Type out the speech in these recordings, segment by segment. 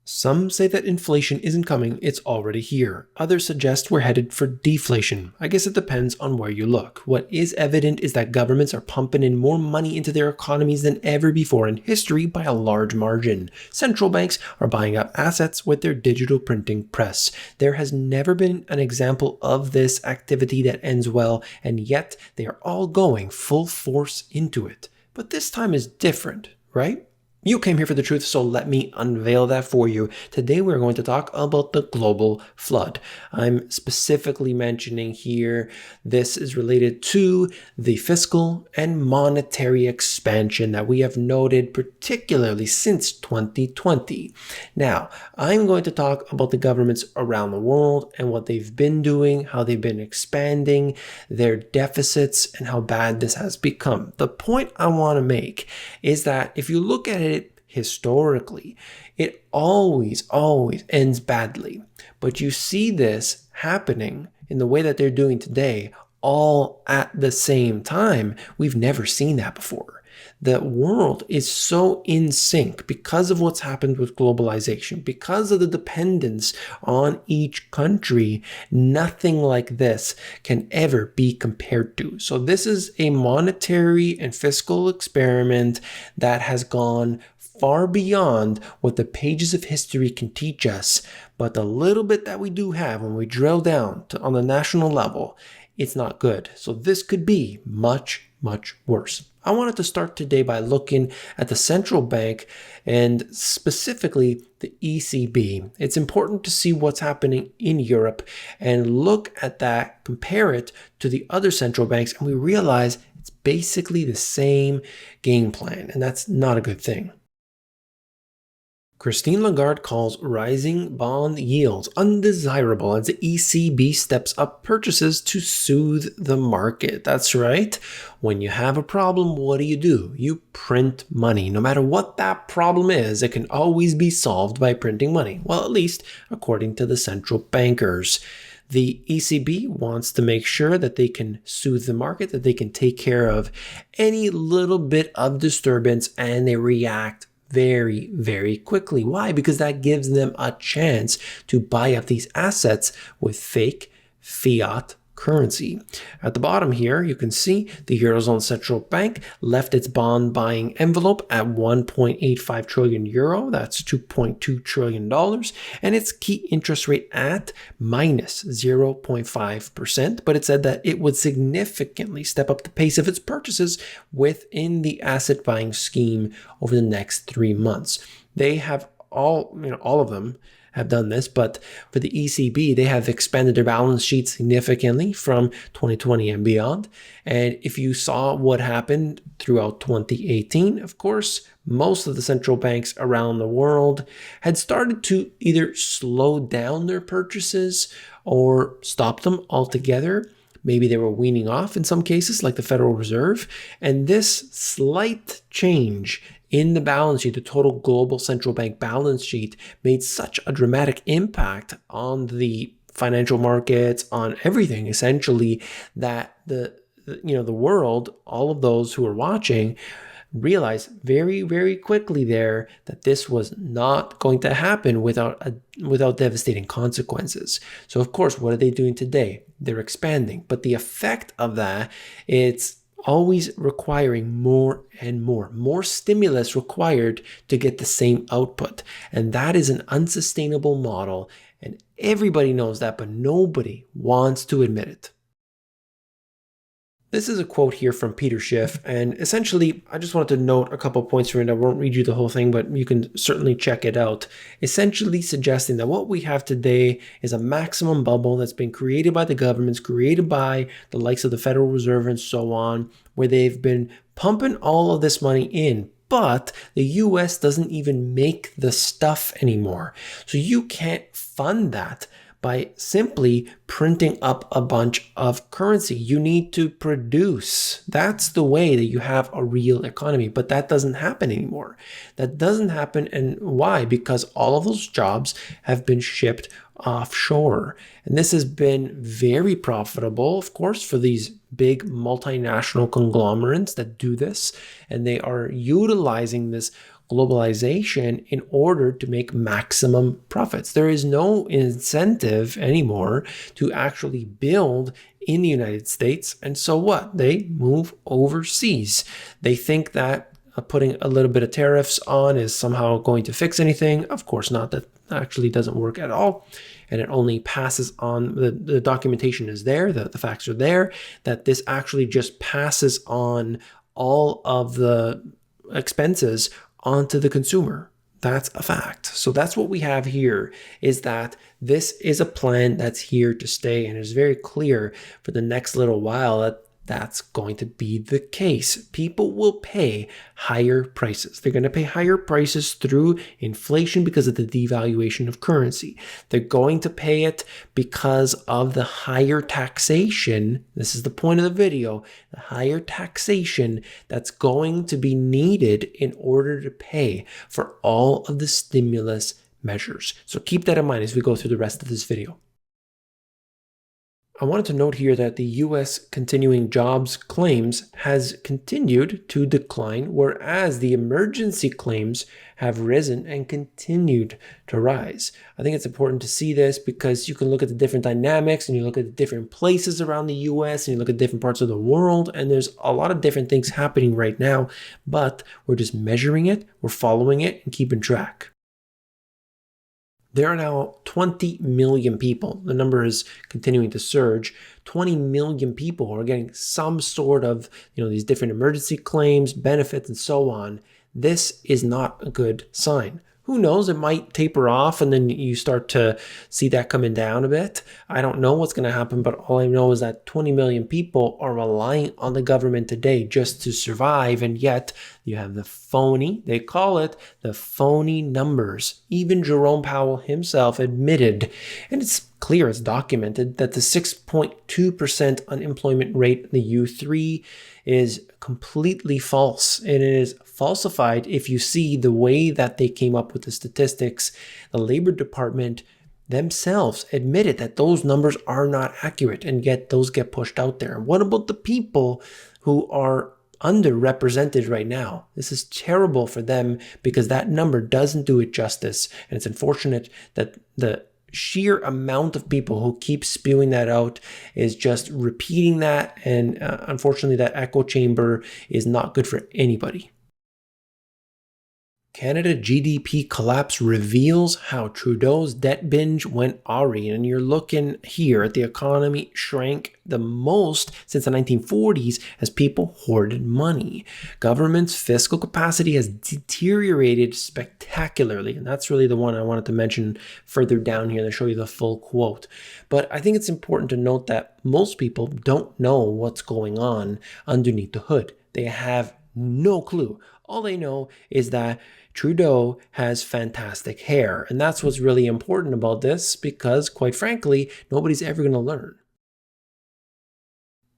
Some say that inflation isn't coming, it's already here. Others suggest we're headed for deflation. I guess it depends on where you look. What is evident is that governments are pumping in more money into their economies than ever before in history by a large margin. Central banks are buying up assets with their digital printing press. There has never been an example of this activity that ends well, and yet they are all going full force into it. But this time is different, right? You came here for the truth, so let me unveil that for you. Today we're going to talk about the global flood. I'm specifically mentioning here this is related to the fiscal and monetary expansion that we have noted particularly since 2020. Now, I'm going to talk about the governments around the world and what they've been doing, how they've been expanding their deficits, and how bad this has become. The point I want to make is that if you look at it historically, it always ends badly. But you see this happening in the way that they're doing today, all at the same time. We've never seen that before. The world is so in sync because of what's happened with globalization, because of the dependence on each country. Nothing like this can ever be compared to. So this is a monetary and fiscal experiment that has gone far beyond what the pages of history can teach us. But the little bit that we do have when we drill down on the national level, it's not good. So this could be much worse. I wanted to start today by looking at the central bank and specifically the ECB. It's important to see what's happening in Europe and look at that, compare it to the other central banks, and we realize it's basically the same game plan, and that's not a good thing. Christine Lagarde calls rising bond yields undesirable as the ECB steps up purchases to soothe the market. That's right. When you have a problem, what do? You print money. No matter what that problem is, it can always be solved by printing money. Well, at least according to the central bankers. The ECB wants to make sure that they can soothe the market, that they can take care of any little bit of disturbance, and they react very quickly. Why? Because that gives them a chance to buy up these assets with fake fiat currency. At the bottom here, you can see the Eurozone Central Bank left its bond buying envelope at 1.85 trillion euro. That's $2.2 trillion. And its key interest rate at minus 0.5%. But it said that it would significantly step up the pace of its purchases within the asset buying scheme over the next 3 months. They have all of them have done this, but for the ECB, they have expanded their balance sheet significantly from 2020 and beyond. And if you saw what happened throughout 2018, of course, most of the central banks around the world had started to either slow down their purchases or stop them altogether. Maybe they were weaning off in some cases, like the Federal Reserve. And this slight change in the balance sheet, the total global central bank balance sheet, made such a dramatic impact on the financial markets, on everything essentially, that the world, all of those who were watching, realized very quickly there that this was not going to happen without devastating consequences. So of course, what are they doing today? They're expanding, but the effect of that, it's always requiring more and more stimulus required to get the same output. And that is an unsustainable model. And everybody knows that, but nobody wants to admit it. This is a quote here from Peter Schiff, and essentially, I just wanted to note a couple points from it. I won't read you the whole thing, but you can certainly check it out. Essentially suggesting that what we have today is a maximum bubble that's been created by the governments, created by the likes of the Federal Reserve and so on, where they've been pumping all of this money in. But the US doesn't even make the stuff anymore. So you can't fund that by simply printing up a bunch of currency. You need to produce. That's the way that you have a real economy, but that doesn't happen anymore. That doesn't happen. And why? Because all of those jobs have been shipped offshore. And this has been very profitable, of course, for these big multinational conglomerates that do this. And they are utilizing this globalization in order to make maximum profits. There is no incentive anymore to actually build in the United States. And so what? They move overseas. They think that putting a little bit of tariffs on is somehow going to fix anything. Of course not. That actually doesn't work at all. And it only passes on, the documentation is there, the facts are there, that this actually just passes on all of the expenses onto the consumer. That's a fact. So that's what we have here, is that this is a plan that's here to stay, and it's very clear for the next little while that that's going to be the case. People will pay higher prices. They're going to pay higher prices through inflation because of the devaluation of currency. They're going to pay it because of the higher taxation. This is the point of the video. The higher taxation that's going to be needed in order to pay for all of the stimulus measures. So keep that in mind as we go through the rest of this video. I wanted to note here that the U.S. continuing jobs claims has continued to decline, whereas the emergency claims have risen and continued to rise. I think it's important to see this because you can look at the different dynamics and you look at the different places around the U.S. and you look at different parts of the world, and there's a lot of different things happening right now, but we're just measuring it, we're following it, and keeping track. There are now 20 million people. The number is continuing to surge. 20 million people who are getting some sort of, these different emergency claims, benefits, and so on. This is not a good sign. Who knows? It might taper off and then you start to see that coming down a bit. I don't know what's going to happen, but all I know is that 20 million people are relying on the government today just to survive. And yet you have they call it the phony numbers. Even Jerome Powell himself admitted, and it's clear, it's documented, that the 6.2% unemployment rate in the U3 is completely false. And it is falsified if you see the way that they came up with the statistics. The Labor Department themselves admitted that those numbers are not accurate, and yet those get pushed out there. What about the people who are underrepresented right now? This is terrible for them because that number doesn't do it justice. And it's unfortunate that the sheer amount of people who keep spewing that out is just repeating that. And unfortunately, that echo chamber is not good for anybody. Canada GDP collapse reveals how Trudeau's debt binge went awry. And you're looking here at the economy shrank the most since the 1940s as people hoarded money. Government's fiscal capacity has deteriorated spectacularly. And that's really the one I wanted to mention further down here to show you the full quote. But I think it's important to note that most people don't know what's going on underneath the hood. They have no clue. All they know is that Trudeau has fantastic hair. And that's what's really important about this because, quite frankly, nobody's ever going to learn.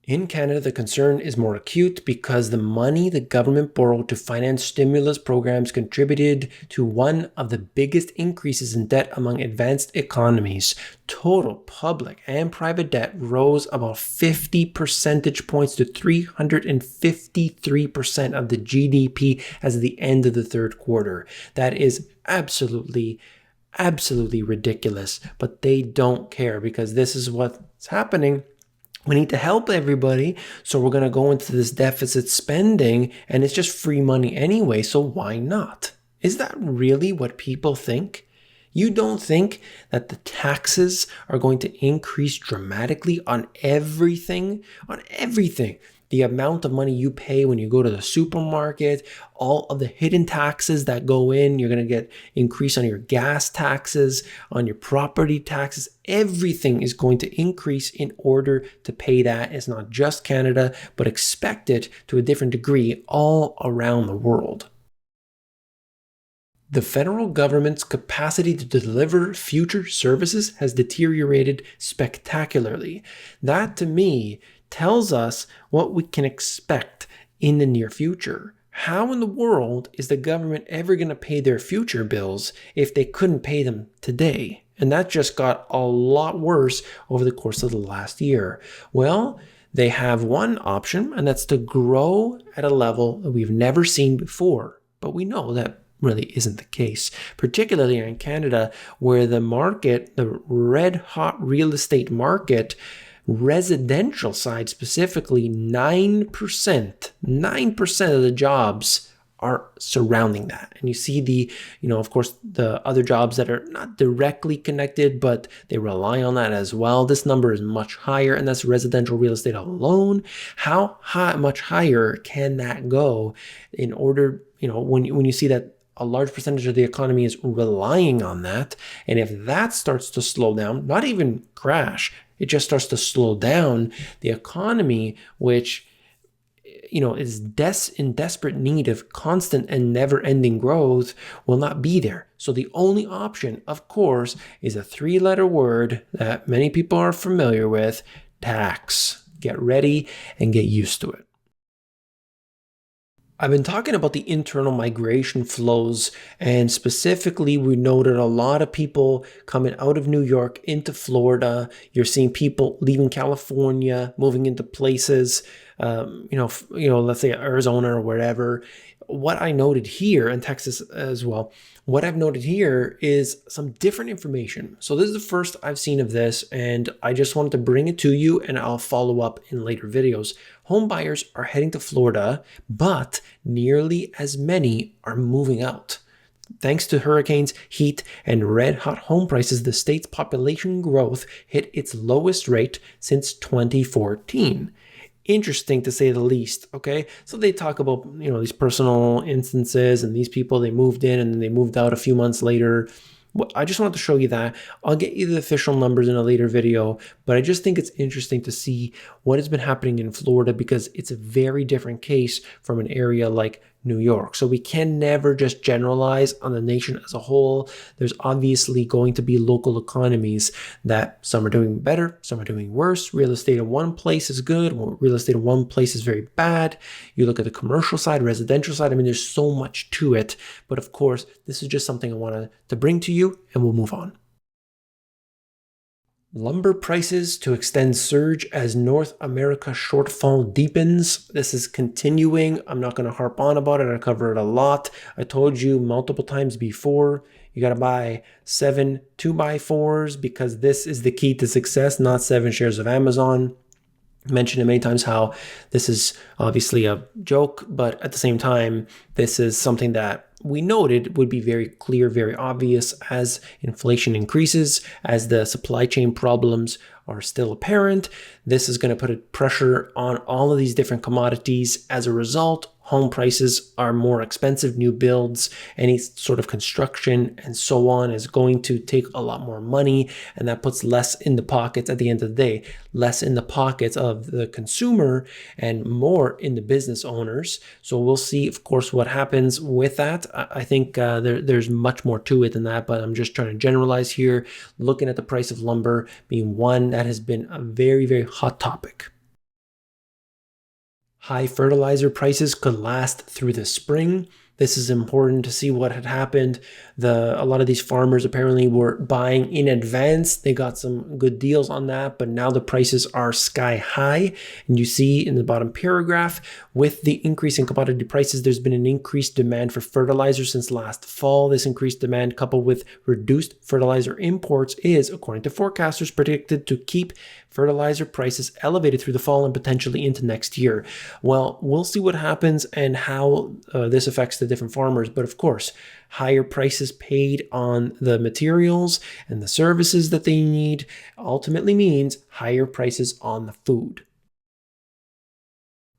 In Canada, the concern is more acute because the money the government borrowed to finance stimulus programs contributed to one of the biggest increases in debt among advanced economies. Total public and private debt rose about 50 percentage points to 353% of the GDP as of the end of the third quarter. That is absolutely ridiculous, but they don't care because this is what's happening. We need to help everybody, so we're going to go into this deficit spending, and it's just free money anyway, so why not? Is that really what people think? You don't think that the taxes are going to increase dramatically on everything? On everything. The amount of money you pay when you go to the supermarket, all of the hidden taxes that go in, you're going to get increase on your gas taxes, on your property taxes. Everything is going to increase in order to pay that. It's not just Canada, but expect it to a different degree all around the world. The federal government's capacity to deliver future services has deteriorated spectacularly. That, to me, tells us what we can expect in the near future. How in the world is the government ever going to pay their future bills if they couldn't pay them today? And that just got a lot worse over the course of the last year. Well, they have one option, and that's to grow at a level that we've never seen before. But we know that really isn't the case, particularly in Canada, where the market, the red hot real estate market, residential side specifically, 9% of the jobs are surrounding that. And you see the, of course, the other jobs that are not directly connected, but they rely on that as well. This number is much higher, and that's residential real estate alone. How much higher can that go in order, when you see that a large percentage of the economy is relying on that, and if that starts to slow down, not even crash, it just starts to slow down, the economy, which is in desperate need of constant and never-ending growth, will not be there. So the only option, of course, is a 3-letter word that many people are familiar with: tax. Get ready and get used to it. I've been talking about the internal migration flows, and specifically we noted a lot of people coming out of New York into Florida. You're seeing people leaving California, moving into places, let's say Arizona or wherever. What I noted here, in Texas as well, what I've noted here is some different information. So this is the first I've seen of this, and I just wanted to bring it to you, and I'll follow up in later videos. Home buyers are heading to Florida, but nearly as many are moving out. Thanks to hurricanes, heat, and red-hot home prices, the state's population growth hit its lowest rate since 2014. Interesting to say the least, okay? So they talk about, these personal instances, and these people, they moved in and then they moved out a few months later. I just wanted to show you that. I'll get you the official numbers in a later video, but I just think it's interesting to see what has been happening in Florida, because it's a very different case from an area like New York. So we can never just generalize on the nation as a whole. There's obviously going to be local economies that some are doing better, some are doing worse. Real estate in one place is good, real estate in one place is very bad. You look at the commercial side, residential side, there's so much to it. But of course, this is just something I wanted to bring to you, and we'll move on. Lumber prices to extend surge as North America shortfall deepens. This is continuing. I'm not going to harp on about it. I cover it a lot. I told you multiple times before, you got to buy 7 2x4s, because this is the key to success, not 7 shares of Amazon. Mentioned it many times how this is obviously a joke, but at the same time, this is something that we noted would be very clear, very obvious as inflation increases, as the supply chain problems are still apparent. This is going to put a pressure on all of these different commodities. As a result, home prices are more expensive. New builds, any sort of construction and so on is going to take a lot more money, and that puts less in the pockets at the end of the day, less in the pockets of the consumer and more in the business owners. So we'll see, of course, what happens with that. I think there's much more to it than that, but I'm just trying to generalize here, looking at the price of lumber being one that has been a very, very hot topic. High fertilizer prices could last through the spring. This is important to see what had happened. A lot of these farmers apparently were buying in advance. They got some good deals on that, but now the prices are sky high. And you see in the bottom paragraph, with the increase in commodity prices, there's been an increased demand for fertilizer since last fall. This increased demand, coupled with reduced fertilizer imports, is, according to forecasters, predicted to keep fertilizer prices elevated through the fall and potentially into next year. Well, we'll see what happens and how this affects the different farmers. But of course, higher prices paid on the materials and the services that they need ultimately means higher prices on the food.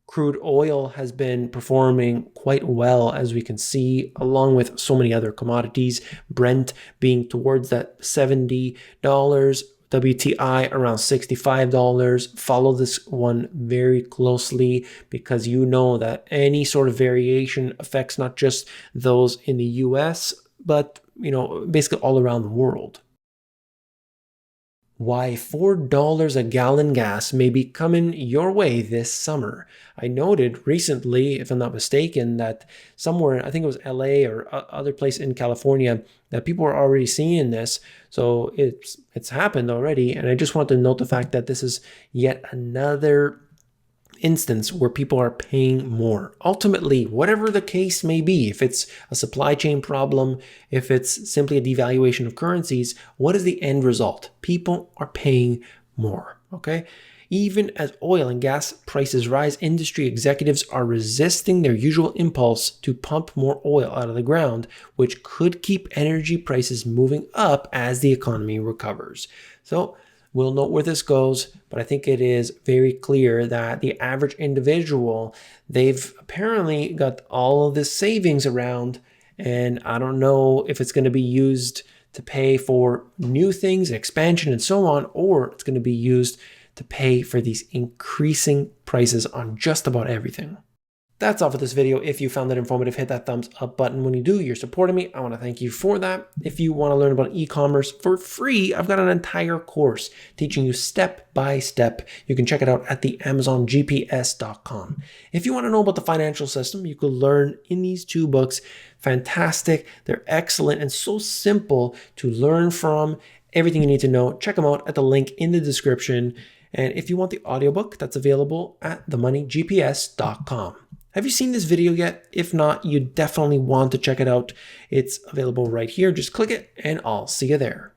Crude oil has been performing quite well, as we can see, along with so many other commodities. Brent being towards that $70, WTI around $65. Follow this one very closely, because you know that any sort of variation affects not just those in the US, but basically all around the world. Why $4 a gallon gas may be coming your way this summer. I noted recently, if I'm not mistaken, that somewhere, I think it was LA or other place in California, that people are already seeing this. So it's happened already. And I just want to note the fact that this is yet another instance where people are paying more. Ultimately, whatever the case may be, if it's a supply chain problem, if it's simply a devaluation of currencies, what is the end result? People are paying more, okay? Even as oil and gas prices rise, industry executives are resisting their usual impulse to pump more oil out of the ground, which could keep energy prices moving up as the economy recovers. So we'll note where this goes, but I think it is very clear that the average individual, they've apparently got all of this savings around, and I don't know if it's going to be used to pay for new things, expansion, and so on, or it's going to be used to pay for these increasing prices on just about everything. That's all for this video. If you found it informative, hit that thumbs up button. When you do, you're supporting me. I want to thank you for that. If you want to learn about e-commerce for free, I've got an entire course teaching you step by step. You can check it out at the amazongps.com. If you want to know about the financial system, you could learn in these 2 books. Fantastic. They're excellent and so simple to learn from. Everything you need to know, check them out at the link in the description. And if you want the audiobook, that's available at themoneygps.com. Have you seen this video yet? If not, you definitely want to check it out. It's available right here. Just click it and I'll see you there.